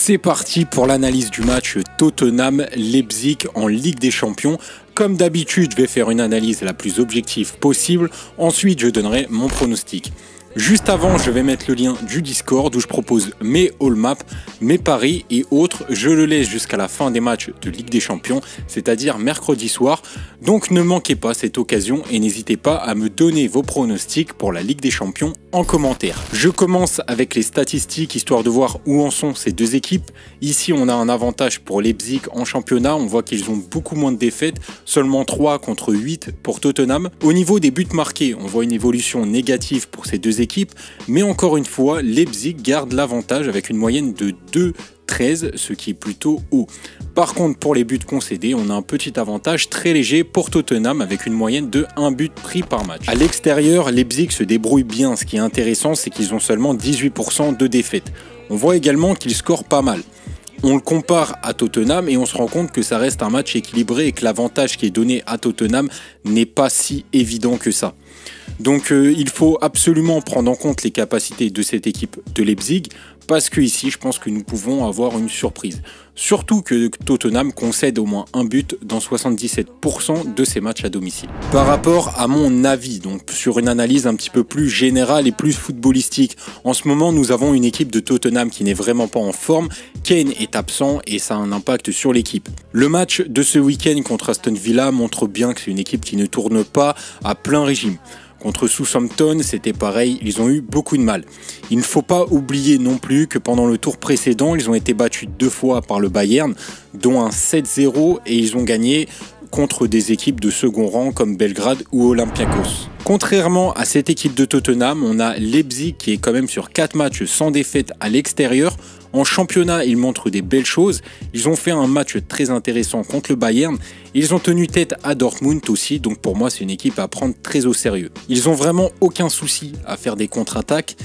C'est parti pour l'analyse du match Tottenham-Leipzig en Ligue des Champions. Comme d'habitude, je vais faire une analyse la plus objective possible. Ensuite, je donnerai mon pronostic. Juste avant, je vais mettre le lien du Discord où je propose mes all maps, mes paris et autres. Je le laisse jusqu'à la fin des matchs de Ligue des Champions, c'est-à-dire mercredi soir. Donc ne manquez pas cette occasion et n'hésitez pas à me donner vos pronostics pour la Ligue des Champions en commentaire. Je commence avec les statistiques histoire de voir où en sont ces deux équipes. Ici, on a un avantage pour Leipzig en championnat. On voit qu'ils ont beaucoup moins de défaites, seulement 3 contre 8 pour Tottenham. Au niveau des buts marqués, on voit une évolution négative pour ces deux équipes. Mais encore une fois, Leipzig garde l'avantage avec une moyenne de 2,13, ce qui est plutôt haut. Par contre, pour les buts concédés, on a un petit avantage très léger pour Tottenham avec une moyenne de 1 but pris par match. À l'extérieur, Leipzig se débrouille bien. Ce qui est intéressant, c'est qu'ils ont seulement 18% de défaites. On voit également qu'ils scorent pas mal. On le compare à Tottenham et on se rend compte que ça reste un match équilibré et que l'avantage qui est donné à Tottenham n'est pas si évident que ça. Donc il faut absolument prendre en compte les capacités de cette équipe de Leipzig parce que ici je pense que nous pouvons avoir une surprise. Surtout que Tottenham concède au moins un but dans 77% de ses matchs à domicile. Par rapport à mon avis, donc sur une analyse un petit peu plus générale et plus footballistique, en ce moment nous avons une équipe de Tottenham qui n'est vraiment pas en forme. Kane est absent et ça a un impact sur l'équipe. Le match de ce week-end contre Aston Villa montre bien que c'est une équipe qui ne tourne pas à plein régime. Contre Southampton, c'était pareil, ils ont eu beaucoup de mal. Il ne faut pas oublier non plus que pendant le tour précédent, ils ont été battus 2 fois par le Bayern, dont un 7-0 et ils ont gagné contre des équipes de second rang comme Belgrade ou Olympiakos. Contrairement à cette équipe de Tottenham, on a Leipzig qui est quand même sur 4 matchs sans défaite à l'extérieur. En championnat, ils montrent des belles choses. Ils ont fait un match très intéressant contre le Bayern. Ils ont tenu tête à Dortmund aussi, donc pour moi, c'est une équipe à prendre très au sérieux. Ils ont vraiment aucun souci à faire des contre-attaques.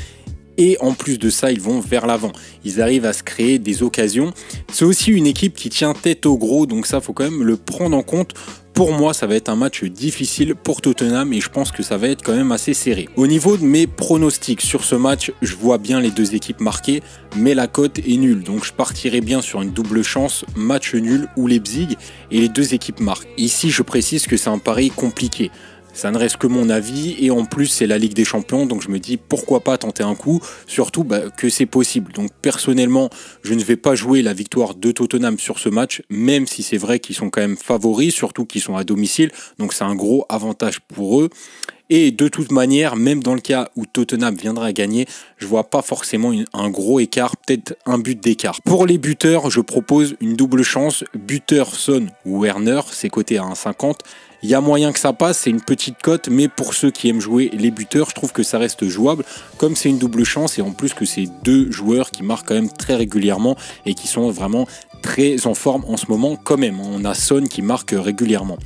Et en plus de ça, ils vont vers l'avant. Ils arrivent à se créer des occasions. C'est aussi une équipe qui tient tête au gros, donc ça, faut quand même le prendre en compte. Pour moi, ça va être un match difficile pour Tottenham et je pense que ça va être quand même assez serré. Au niveau de mes pronostics sur ce match, je vois bien les deux équipes marquer, mais la cote est nulle. Donc je partirai bien sur une double chance, match nul ou Leipzig et les deux équipes marquent. Ici, je précise que c'est un pari compliqué. Ça ne reste que mon avis et en plus c'est la Ligue des Champions, donc je me dis pourquoi pas tenter un coup, surtout que c'est possible. Donc personnellement je ne vais pas jouer la victoire de Tottenham sur ce match, même si c'est vrai qu'ils sont quand même favoris, surtout qu'ils sont à domicile, donc c'est un gros avantage pour eux. Et de toute manière, même dans le cas où Tottenham viendra à gagner, je vois pas forcément un gros écart, peut-être un but d'écart. Pour les buteurs, je propose une double chance, buteur Son ou Werner, c'est coté à 1,50. Il y a moyen que ça passe, c'est une petite cote, mais pour ceux qui aiment jouer les buteurs, je trouve que ça reste jouable, comme c'est une double chance et en plus que c'est deux joueurs qui marquent quand même très régulièrement et qui sont vraiment très en forme en ce moment quand même. On a Son qui marque régulièrement.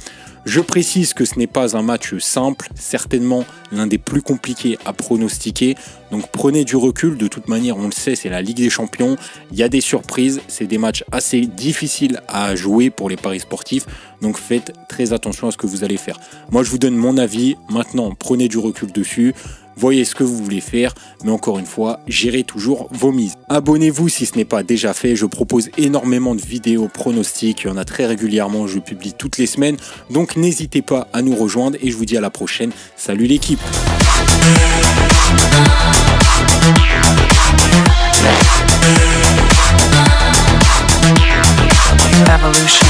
Je précise que ce n'est pas un match simple, certainement l'un des plus compliqués à pronostiquer. Donc prenez du recul, de toute manière on le sait, c'est la Ligue des Champions, il y a des surprises, c'est des matchs assez difficiles à jouer pour les paris sportifs. Donc faites très attention à ce que vous allez faire. Moi je vous donne mon avis, maintenant prenez du recul dessus. Voyez ce que vous voulez faire, mais encore une fois, gérez toujours vos mises. Abonnez-vous si ce n'est pas déjà fait, je propose énormément de vidéos pronostics, il y en a très régulièrement, je publie toutes les semaines, donc n'hésitez pas à nous rejoindre et je vous dis à la prochaine. Salut l'équipe! Evolution.